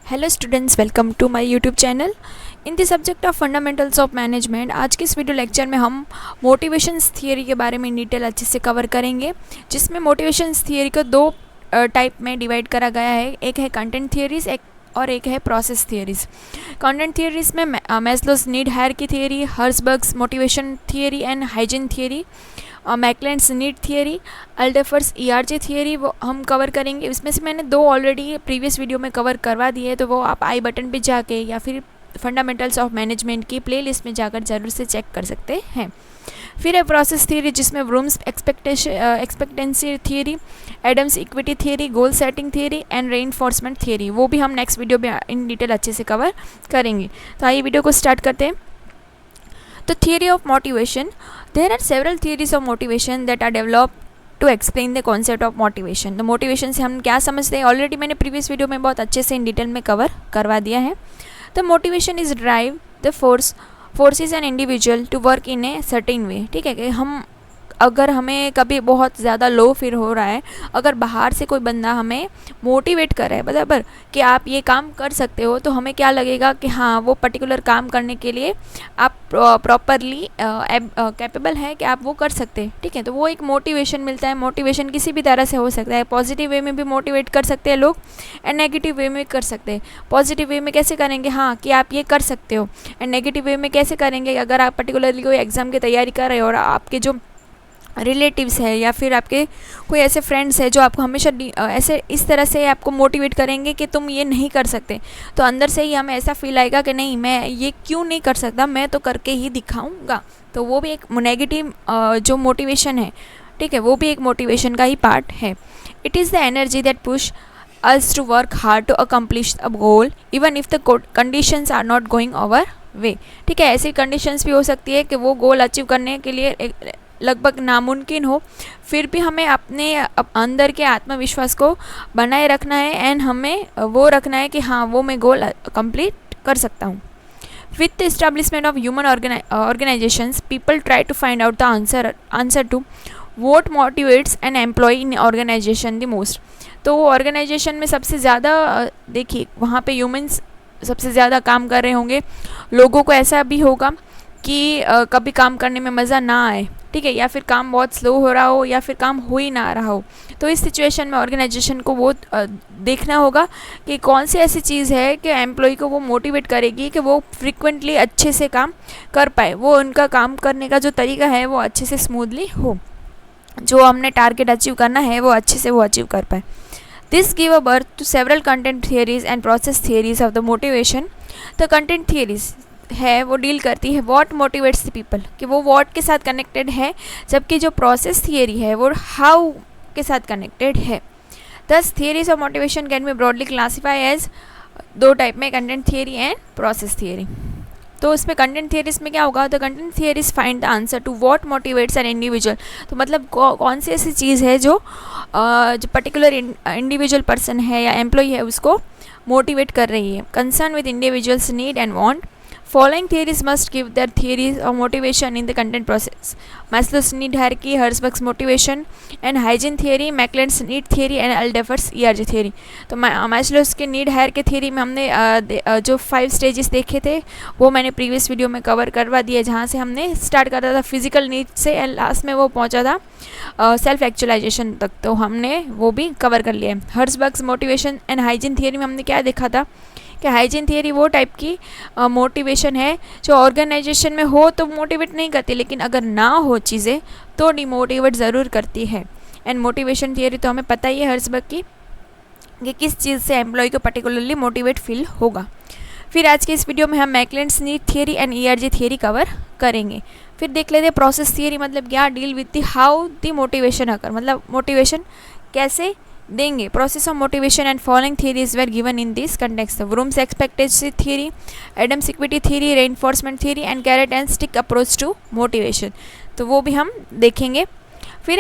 Hello students, welcome to my YouTube channel in the subject of fundamentals of management. आज के इस video lecture में हम motivations theory के बारे में डिटेल अच्छे से कवर करेंगे, जिसमें मोटिवेशंस थियरी को दो टाइप में डिवाइड करा गया है। एक है कंटेंट थियरीज और एक है प्रोसेस थियरीज। कंटेंट थियरीज में Maslow's need hierarchy theory, Herzberg's motivation theory and hygiene theory, McClelland's need theory, Alderfer's ERG theory वो हम कवर करेंगे। इसमें से मैंने दो ऑलरेडी प्रीवियस वीडियो में कवर करवा दिए, तो वो आप आई बटन पे जाके या फिर फंडामेंटल्स ऑफ मैनेजमेंट की प्लेलिस्ट में जाकर ज़रूर से चेक कर सकते हैं। फिर है प्रोसेस थियरी, जिसमें Vroom's expectancy theory, Adams equity theory, goal setting theory and reinforcement theory, वो भी हम नेक्स्ट वीडियो में इन डिटेल अच्छे से कवर करेंगे। तो आइए वीडियो को स्टार्ट करते हैं। तो theory of motivation, there are several theories of motivation that are developed to explain the concept of motivation। तो मोटिवेशन से हम क्या समझते हैं, ऑलरेडी मैंने प्रीवियस वीडियो में बहुत अच्छे से इन डिटेल में कवर करवा दिया है। तो motivation is drive the forces an individual to work in a certain way. ठीक है कि हम अगर हमें कभी बहुत ज़्यादा लो फील हो रहा है, अगर बाहर से कोई बंदा हमें मोटिवेट कर रहा है बराबर कि आप ये काम कर सकते हो, तो हमें क्या लगेगा कि हाँ वो पर्टिकुलर काम करने के लिए आप प्रॉपरली कैपेबल है कि आप वो कर सकते हैं। ठीक है, तो वो एक मोटिवेशन मिलता है। मोटिवेशन किसी भी तरह से हो सकता है, पॉजिटिव वे में भी मोटिवेट कर सकते हैं लोग एंड नेगेटिव वे में कर सकते हैं। पॉजिटिव वे में कैसे करेंगे, हाँ कि आप ये कर सकते हो, एंड नेगेटिव वे में कैसे करेंगे, अगर आप पर्टिकुलरली कोई एग्ज़ाम की तैयारी कर रहे हो और आपके जो रिलेटिव्स है या फिर आपके कोई ऐसे फ्रेंड्स है जो आपको हमेशा ऐसे इस तरह से आपको मोटिवेट करेंगे कि तुम ये नहीं कर सकते, तो अंदर से ही हमें ऐसा फील आएगा कि नहीं मैं ये क्यों नहीं कर सकता, मैं तो करके ही दिखाऊंगा। तो वो भी एक नेगेटिव जो मोटिवेशन है, ठीक है, वो भी एक मोटिवेशन का ही पार्ट है। It is the energy that push us to work hard to accomplish a goal even if the conditions are not going our way। ठीक है, ऐसी कंडीशंस भी हो सकती है कि वो गोल अचीव करने के लिए लगभग नामुमकिन हो, फिर भी हमें अपने अंदर के आत्मविश्वास को बनाए रखना है एंड हमें वो रखना है कि हाँ वो मैं गोल कंप्लीट कर सकता हूँ। With the establishment of human organizations, people try to find out the answer to what motivates an employee in organization the most। तो वो ऑर्गेनाइजेशन में सबसे ज़्यादा देखिए वहाँ पे ह्यूमंस सबसे ज़्यादा काम कर रहे होंगे। लोगों को ऐसा भी होगा कि कभी काम करने में मज़ा ना आए, ठीक है, या फिर काम बहुत स्लो हो रहा हो या फिर काम हो ही ना रहा हो। तो इस सिचुएशन में ऑर्गेनाइजेशन को वो देखना होगा कि कौन सी ऐसी चीज़ है कि एम्प्लॉय को वो मोटिवेट करेगी कि वो फ्रिक्वेंटली अच्छे से काम कर पाए, वो उनका काम करने का जो तरीका है वो अच्छे से स्मूथली हो, जो हमने टारगेट अचीव करना है वो अच्छे से वो अचीव कर पाए। This give a birth to several content theories and process theories of the motivation. तो कंटेंट थियरीज है वो डील करती है व्हाट मोटिवेट्स द पीपल, कि वो व्हाट के साथ कनेक्टेड है, जबकि जो प्रोसेस थियरी है वो हाउ के साथ कनेक्टेड है। Thus theories of motivation can be broadly classify as दो टाइप में, content theory and process theory. तो इसमें कंटेंट थियरीज में क्या होगा, तो content theories find the answer to what motivates an individual. तो मतलब कौन सी ऐसी चीज़ है जो पर्टिकुलर इंडिविजुअल पर्सन है या एम्प्लॉय है उसको मोटिवेट कर रही है। Concern with individuals need and want. Following theories must give their theories of motivation in the content process: Maslow's need hierarchy, Herzberg's motivation and hygiene theory, Mackland's need theory and Alderfer's ERG theory। तो Maslow's के need hierarchy theory में हमने जो 5 stages देखे थे वो मैंने previous video में कवर करवा दिए, जहाँ से हमने स्टार्ट करा था फिजिकल नीड से एंड लास्ट में वो पहुँचा था सेल्फ एक्चुअलाइजेशन तक, तो हमने वो भी कवर कर लिया है। हर्सबर्ग्स मोटिवेशन एंड हाइजीन थियरी में हमने क्या देखा था कि हाइजीन थियरी वो टाइप की मोटिवेशन है जो ऑर्गेनाइजेशन में हो तो मोटिवेट नहीं करती, लेकिन अगर ना हो चीज़ें तो डिमोटिवेट ज़रूर करती है। एंड मोटिवेशन थियरी तो हमें पता ही है हर्सबर्ग की कि किस चीज़ से एम्प्लॉय को पर्टिकुलरली मोटिवेट फील होगा। फिर आज के इस वीडियो में हम McClelland's need theory and ERG theory cover करेंगे। फिर देख लेते हैं प्रोसेस थियरी मतलब क्या, deal with the how the motivation occur, मतलब मोटिवेशन कैसे देंगे। Process of motivation and following theories were given in this context: Vroom's expectancy theory, Adams equity theory, reinforcement theory and carrot and stick approach to motivation. तो वो भी हम देखेंगे। फिर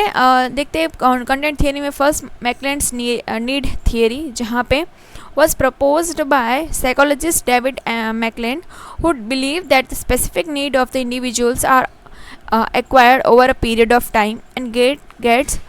देखते हैं कंटेंट थियरी में फर्स्ट मैकलेंड्स नीड थियरी, जहाँ पे was proposed by psychologist David Mackland, who believed that the specific need of the individuals are acquired over a period of time and gets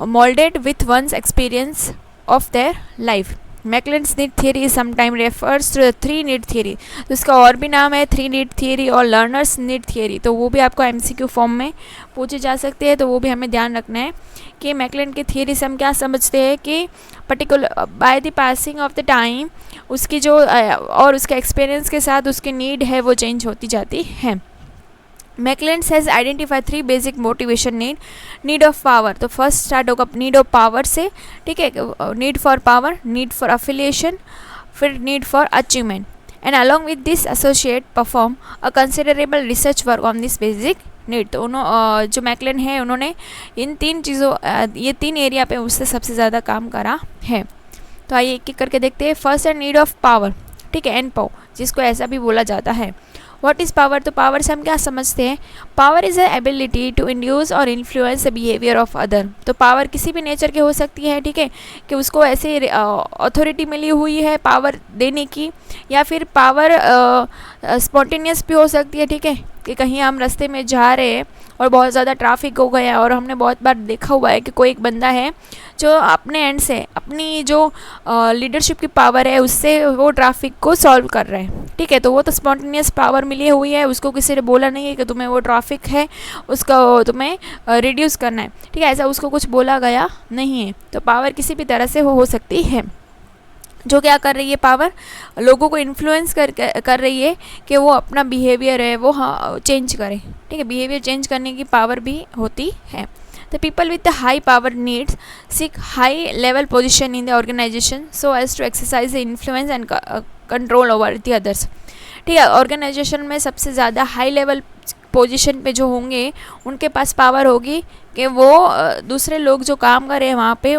molded with one's experience of their life। McClelland's need theory sometime refers to the 3 need theory. तो इसका और भी नाम है 3 need theory और learners need theory. तो वो भी आपको एमसीक्यू फॉर्म में पूछे जा सकते हैं, तो वो भी हमें ध्यान रखना है कि मैकलेंड की थियरी से हम क्या समझते हैं कि particular by the passing of the time उसकी जो और उसके एक्सपीरियंस के साथ उसकी नीड है वो चेंज होती जाती है। McClelland has identify 3 basic motivation need of power. तो फर्स्ट स्टार्ट होगा नीड ऑफ पावर से, ठीक है, need for power, need for affiliation, फिर need for achievement, and along with this associate perform a considerable research work on this basic need. तो जो मैकलेंड है उन्होंने इन 3 चीज़ों ये 3 एरिया पे उससे सबसे ज़्यादा काम करा है। तो आइए एक एक करके देखते हैं। फर्स्ट है नीड ऑफ पावर, ठीक है, एंड पावर, जिसको ऐसा भी बोला जाता है। What is power? तो पावर से हम क्या समझते हैं? Power is a ability to induce or influence the behaviour of other. तो पावर किसी भी नेचर के हो सकती है, ठीक है, कि उसको ऐसे अथॉरिटी मिली हुई है पावर देने की, या फिर पावर स्पॉन्टेनियस भी हो सकती है, ठीक है, कि कहीं हम रास्ते में जा रहे हैं और बहुत ज़्यादा ट्रैफिक हो गया और हमने बहुत बार देखा हुआ है कि कोई एक बंदा है जो अपने एंड से अपनी जो लीडरशिप की पावर है उससे वो ट्रैफिक को सॉल्व कर रहा है, ठीक है। तो वो तो स्पॉन्टेनियस पावर मिली हुई है, उसको किसी ने बोला नहीं है कि तुम्हें वो ट्रैफिक है उसका तुम्हें रिड्यूस करना है, ठीक है, ऐसा उसको कुछ बोला गया नहीं है। तो पावर किसी भी तरह से हो सकती है। जो क्या कर रही है पावर? लोगों को इन्फ्लुएंस कर रही है कि वो अपना बिहेवियर है वो चेंज करें, ठीक है, बिहेवियर चेंज करने की पावर भी होती है। The people with the high power needs seek high level position in the organization so as to exercise the influence and control over the others। ठीक है, ऑर्गेनाइजेशन में सबसे ज़्यादा हाई लेवल पोजीशन पे जो होंगे उनके पास पावर होगी कि वो दूसरे लोग जो काम कर रहे हैं वहाँ पे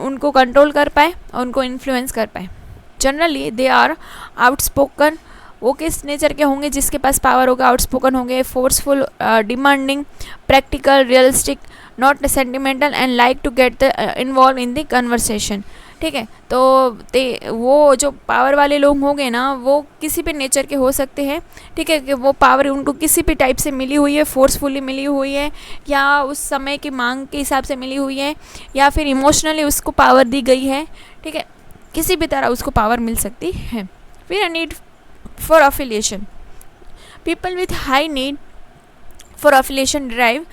उनको कंट्रोल कर पाए और उनको इन्फ्लुएंस कर पाए। Generally they are outspoken. वो किस नेचर के होंगे जिसके पास पावर होगा? आउटस्पोकन होंगे, forceful, demanding, practical, realistic, not sentimental, and like to get the involve in the conversation. ठीक है, तो वो जो पावर वाले लोग होंगे ना वो किसी भी नेचर के हो सकते हैं, ठीक है, कि वो पावर उनको किसी भी टाइप से मिली हुई है, फोर्सफुली मिली हुई है, या उस समय की मांग के हिसाब से मिली हुई है, या फिर इमोशनली उसको पावर दी गई है, ठीक है, किसी भी तरह उसको पावर मिल सकती है। फिर need for affiliation. People with high need for affiliation derive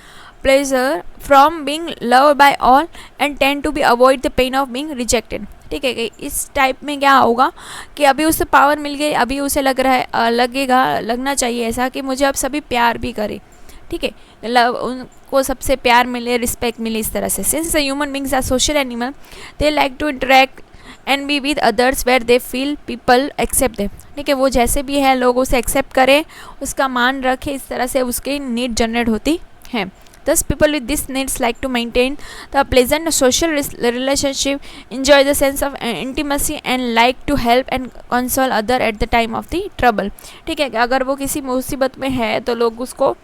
pleasure from being loved by all and tend to be avoid the pain of being rejected। ठीक है, कि इस टाइप में क्या होगा कि अभी उसे पावर मिल गई, अभी उसे लगना चाहिए ऐसा कि मुझे अब सभी प्यार भी करे, ठीक है, उनको सबसे प्यार मिले, रिस्पेक्ट मिले, इस तरह से। Since the human beings are social animal they like to interact and be with others where they feel people accept them. ठीक है, वो जैसे भी है लोग उसे एक्सेप्ट करें, उसका मान रखें, इस तरह से उसकी नीड जनरेट होती है। Thus people with this needs like to maintain the pleasant social relationship, enjoy the sense of intimacy and like to help and console other at the time of the trouble। ठीक है, अगर वो किसी मुसीबत में है तो लोग उसको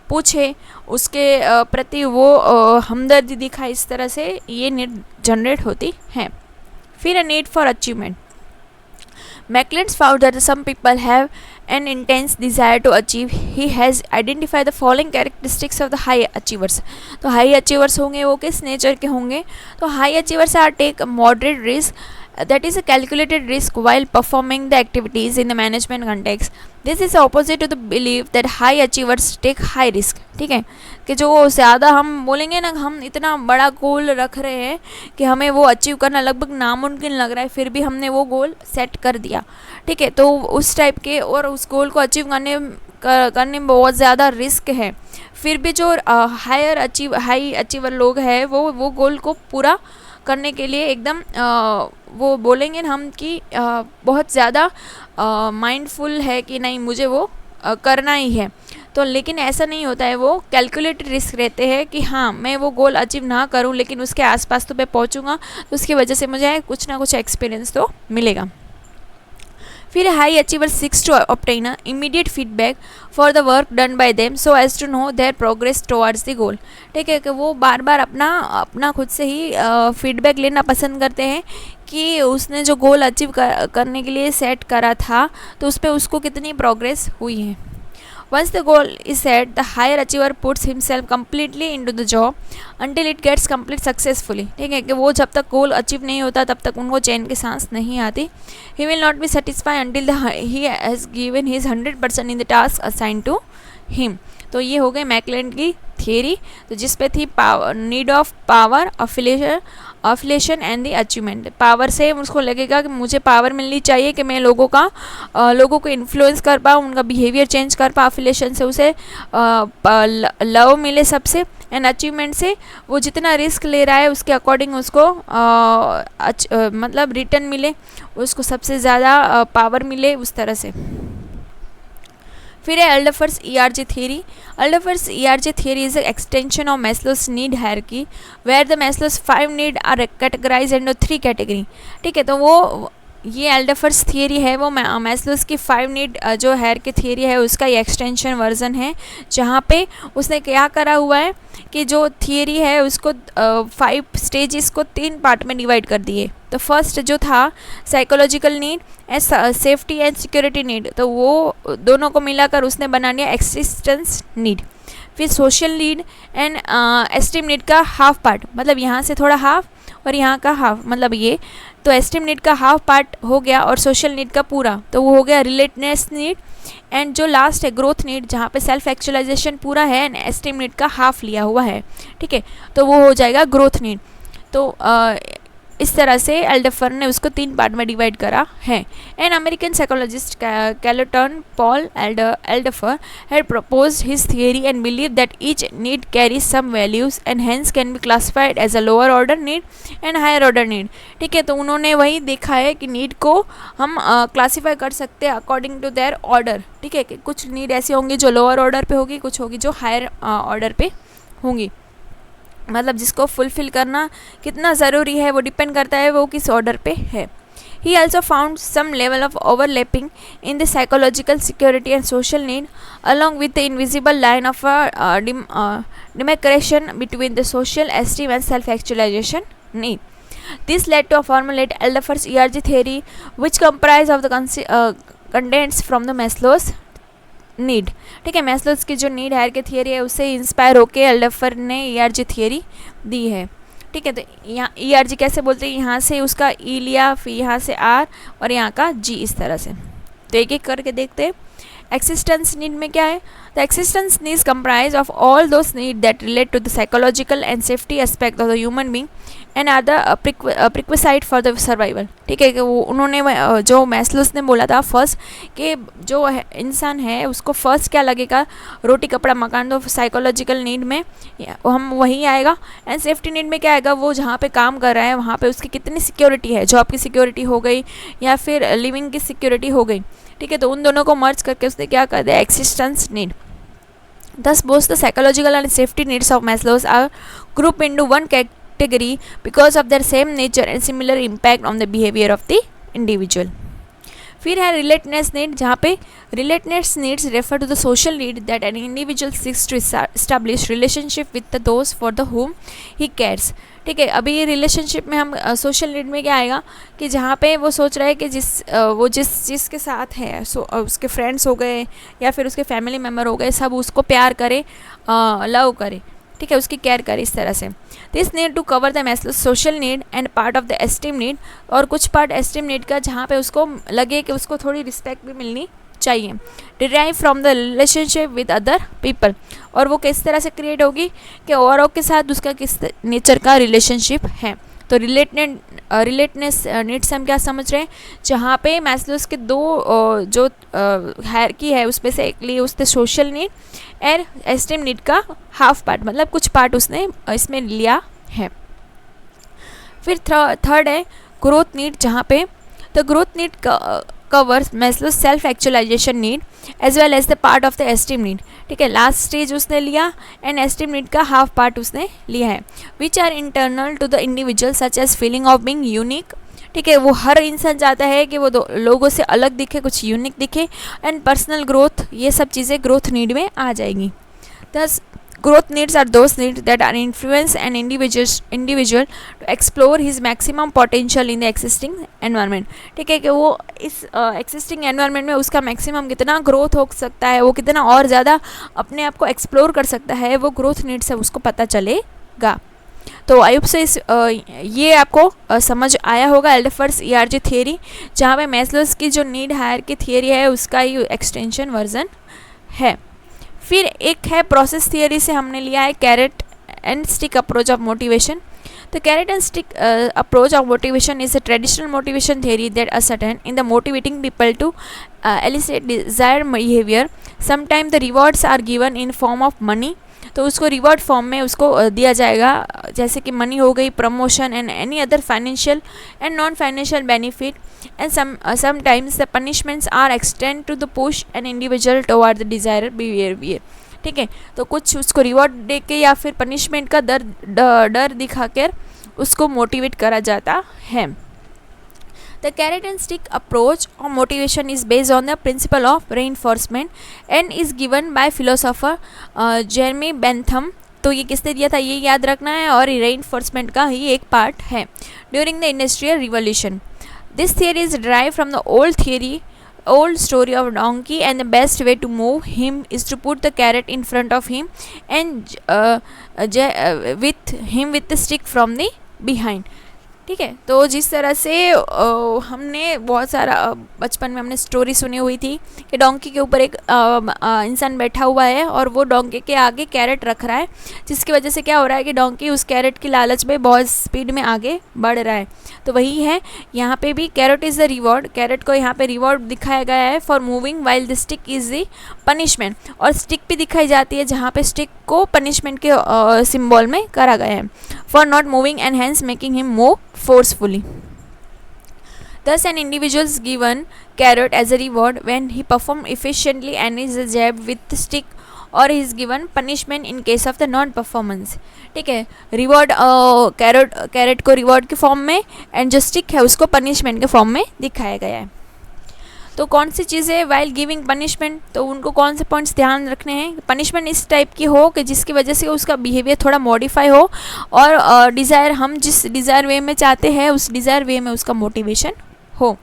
पूछे, उसके प्रति वो हमदर्दी दिखाए, इस तरह से ये नीड जनरेट होती है। फिर a need for achievement. Maclean's found that some people have an intense desire to achieve. He has identified the following characteristics of the high achievers। तो हाई अचीवर्स होंगे वो किस नेचर के होंगे? तो high achievers are take moderate risk, that is a calculated risk while performing the activities in the management context। This is opposite to the belief that high achievers take high risk। ठीक है, कि जो ज़्यादा हम बोलेंगे ना, हम इतना बड़ा गोल रख रहे हैं कि हमें वो अचीव करना लगभग नामुमकिन लग रहा है, फिर भी हमने वो गोल सेट कर दिया, ठीक है, तो उस टाइप के, और उस गोल को अचीव करने में बहुत ज़्यादा रिस्क है, फिर भी जो हाई अचीवर लोग हैं वो गोल को पूरा करने के लिए एकदम वो बोलेंगे हम कि बहुत ज़्यादा माइंडफुल है कि नहीं मुझे वो करना ही है। तो लेकिन ऐसा नहीं होता है, वो कैलकुलेटेड रिस्क रहते हैं कि हाँ मैं वो गोल अचीव ना करूँ लेकिन उसके आसपास तो मैं पहुँचूँगा, तो उसकी वजह से मुझे कुछ ना कुछ एक्सपीरियंस तो मिलेगा। फिर high achiever seeks to obtain immediate feedback for the work done by them so as to know their progress towards the goal. ठीक है, कि वो बार बार अपना खुद से ही फीडबैक लेना पसंद करते हैं कि उसने जो गोल अचीव करने के लिए सेट करा था तो उस पर उसको कितनी प्रोग्रेस हुई है। Once the goal is set, the higher achiever puts himself completely into the job until it gets complete successfully. ठीक है कि वो जब तक गोल अचीव नहीं होता तब तक उनको चैन की सांस नहीं आती. He will not be satisfied until he has given his 100% in the task assigned to him. तो ये हो गई मैकलेलन की थियरी, तो जिस पे थी power, need of power, affiliation and the achievement. Power से उसको लगेगा कि मुझे पावर मिलनी चाहिए कि मैं लोगों को इन्फ्लुएंस कर पाऊँ, उनका बिहेवियर चेंज कर पाऊँ. अफिलेशन से उसे लव मिले सबसे, एंड अचीवमेंट से वो जितना रिस्क ले रहा है उसके अकॉर्डिंग उसको मतलब रिटर्न मिले, उसको सबसे ज़्यादा पावर मिले, उस तरह से. फिर है एल्डरफर्स ERG theory. Alderfer's ERG theory is an extension of Maslow's need hierarchy, where the Maslow's 5 need are categorized into 3 category. ठीक है, तो वो ये एल्डरफर्स थियरी है, वो मैस्लोस की 5 नीड जो हायरार्की थियरी है उसका ये एक्सटेंशन वर्जन है, जहाँ पे उसने क्या करा हुआ है कि जो थियरी है उसको 5 स्टेजेस को 3 पार्ट में डिवाइड कर दिए. तो फर्स्ट जो था psychological need and safety and security need, तो वो दोनों को मिलाकर उसने बना लिया एक्सिस्टेंस नीड. फिर social need and esteem need का हाफ पार्ट, मतलब यहाँ से थोड़ा हाफ और यहाँ का हाफ, मतलब ये, तो एस्टीम नीड का हाफ पार्ट हो गया और सोशल नीड का पूरा, तो वो हो गया रिलेटेडनेस नीड. एंड जो लास्ट है ग्रोथ नीड, जहाँ पे सेल्फ एक्चुअलाइजेशन पूरा है एंड एस्टीम नीड का हाफ लिया हुआ है. ठीक है, तो वो हो जाएगा ग्रोथ नीड. तो इस तरह से एल्डरफर ने उसको 3 पार्ट में डिवाइड करा है. An American psychologist Clayton Paul Alderfer had proposed his theory and believe that each need carries some values and hence can be classified as a lower order need and higher order need. ठीक है, तो उन्होंने वही देखा है कि need को हम क्लासीफाई कर सकते हैं अकॉर्डिंग टू देयर ऑर्डर. ठीक है, कि कुछ नीड ऐसी होंगी जो लोअर ऑर्डर पे होगी, कुछ होगी जो हायर ऑर्डर पे होंगी. मतलब जिसको फुलफिल करना कितना ज़रूरी है वो डिपेंड करता है वो किस ऑर्डर पे है. He also found some level of overlapping in the psychological security and social need, along with the invisible line of demarcation between the social esteem and self-actualization need. This led to a formulate Alderfer's ERG theory, which comprised of the contents from the Maslow's need. ठीक है, Maslow's की जो need hierarchy theory है उससे inspire होके एल्डरफर ने ERG theory दी है. ठीक है, तो यहाँ ERG कैसे बोलते हैं, यहाँ से उसका ई लिया, फिर यहाँ से R और यहाँ का G, इस तरह से. तो एक एक करके देखते हैं. एक्सिस्टेंस नीड में क्या है, the existence needs comprise of all those need that relate to the psychological and safety aspect of the human being and are the prerequisite for the survival. ठीक है, कि वो उन्होंने जो मैस्लोस ने बोला था फर्स्ट कि जो इंसान है उसको फर्स्ट क्या लगेगा, रोटी कपड़ा मकान, तो साइकोलॉजिकल नीड में हम वही आएगा. एंड सेफ्टी नीड में क्या आएगा, वो जहाँ पे काम कर रहा है वहाँ पे उसकी कितनी सिक्योरिटी है, जॉब की सिक्योरिटी हो गई या फिर लिविंग की सिक्योरिटी हो गई. ठीक है, तो उन दोनों को मर्ज करके उसने क्या कर दिया, existence need. Thus both the psychological and safety needs of Maslow's are grouped into one category because of their same nature and similar impact on the behavior of the individual. फिर है रिलेटेडनेस नीड, जहाँ पे relatedness needs refer to the social need that an individual seeks to establish relationship with the दोस्त for the whom he cares. ठीक है, अभी ये relationship में हम सोशल नीड में क्या आएगा कि जहाँ पे वो सोच रहा है कि जिसके साथ है उसके फ्रेंड्स हो गए या फिर उसके फैमिली मेम्बर हो गए, सब उसको प्यार करे, लव करे. ठीक है, उसकी केयर करे, इस तरह से. This need to cover the Maslow's social need and part of the esteem need, और कुछ पार्ट एस्टीम नीड का जहाँ पे उसको लगे कि उसको थोड़ी रिस्पेक्ट भी मिलनी चाहिए. Derive from the relationship with other people, और वो किस तरह से क्रिएट होगी कि औरों के साथ उसका किस नेचर का रिलेशनशिप है. तो रिलेटेडनेस नीड से हम क्या समझ रहे हैं, जहाँ पे मैस्लोस के 2 जो हायरार्की है उसमें से एक लिए उसने social need and esteem need का हाफ पार्ट, मतलब कुछ पार्ट उसने इसमें लिया है. फिर थर्ड है ग्रोथ नीड, जहाँ पे the growth need covers Maslow's self-actualization need as well as the part of the esteem need. ठीक है, लास्ट स्टेज उसने लिया एंड एस्टीम नीड का हाफ पार्ट उसने लिया है, which are internal to the individual such as feeling of being unique. ठीक है, वो हर इंसान चाहता है कि वो लोगों से अलग दिखे, कुछ यूनिक दिखे, एंड पर्सनल ग्रोथ, ये सब चीज़ें ग्रोथ नीड में आ जाएगी. दस growth needs are those needs that are influence an individual to explore his maximum potential in the existing environment. ठीक है, कि वो इस existing environment में उसका maximum कितना growth हो सकता है, वो कितना और ज़्यादा अपने आप को explore कर सकता है, वो growth needs से उसको पता चलेगा. तो आई होप से ये आपको समझ आया होगा एल्डरफर्स ERG थियरी, जहाँ पे मैस्लोस की जो नीड हायरार्की थियरी है उसका ही एक्सटेंशन वर्जन है. फिर एक है प्रोसेस थियरी से हमने लिया है carrot and stick approach of motivation. तो carrot and stick approach of motivation is a traditional motivation theory that ascertain in the motivating people to elicit desired behaviour. Sometime the rewards are given in form of money. तो उसको reward form में उसको दिया जाएगा, जैसे कि money हो गई, promotion and any other financial and non financial benefit. And sometimes the punishments are extend to the push an individual toward the desired behaviour. ठीक है, तो कुछ उसको रिवॉर्ड दे के या फिर पनिशमेंट का डर दिखाकर उसको मोटिवेट करा जाता है. The carrot and stick approach of motivation is based on the principle of reinforcement and is given by philosopher Jeremy Bentham. तो ये किसने दिया था ये याद रखना है, और reinforcement का ही एक पार्ट है. During the Industrial Revolution, this theory is derived from the old story of donkey, and the best way to move him is to put the carrot in front of him and with the stick from the behind. ठीक है, तो जिस तरह से हमने बहुत सारा बचपन में हमने स्टोरी सुनी हुई थी कि डोंकी के ऊपर एक इंसान बैठा हुआ है और वो डोंकी के आगे कैरेट रख रहा है, जिसकी वजह से क्या हो रहा है कि डोंकी उस कैरेट की लालच में बहुत स्पीड में आगे बढ़ रहा है. तो वही है यहाँ पे भी, carrot is the reward. Carrot को यहाँ पे रिवॉर्ड दिखाया गया है for moving, while the stick is the punishment. और स्टिक भी दिखाई जाती है जहाँ पे स्टिक को पनिशमेंट के सिम्बॉल में करा गया है, for not moving and hence making him move forcefully. Thus, an individual is given carrot as a reward when he performs efficiently and is jabbed with the stick, or he is given punishment in case of the non-performance. ठीक है, reward carrot को reward के form में and जो stick है उसको punishment के form में दिखाया गया है. तो कौन सी चीज़ें वाइल गिविंग पनिशमेंट, तो उनको कौन से पॉइंट्स ध्यान रखने हैं. पनिशमेंट इस टाइप की हो कि जिसकी वजह से उसका बिहेवियर थोड़ा मॉडिफाई हो, और डिज़ायर हम जिस डिज़ायर वे में चाहते हैं उस डिज़ायर वे में उसका मोटिवेशन हो.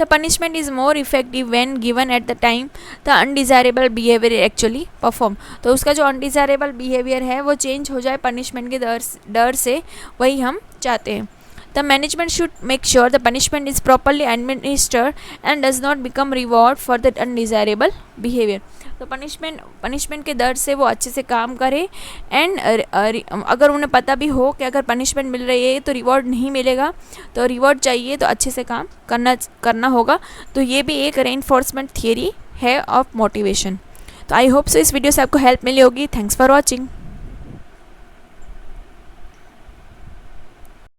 The punishment is more effective when given at the time the undesirable behaviour actually perform. तो उसका जो अनडिज़ायरेबल बिहेवियर है वो चेंज हो जाए पनिशमेंट के डर से, वही हम चाहते हैं. The management should make sure the punishment is properly administered and does not become reward for the undesirable behavior. तो पनिशमेंट के दर से वो अच्छे से काम करे, एंड अगर उन्हें पता भी हो कि अगर पनिशमेंट मिल रही है तो रिवॉर्ड नहीं मिलेगा, तो रिवॉर्ड चाहिए तो अच्छे से काम करना होगा. तो ये भी एक रेनफोर्समेंट थियरी है ऑफ मोटिवेशन. तो आई होप सो इस वीडियो से आपको हेल्प मिली होगी. Thanks for watching.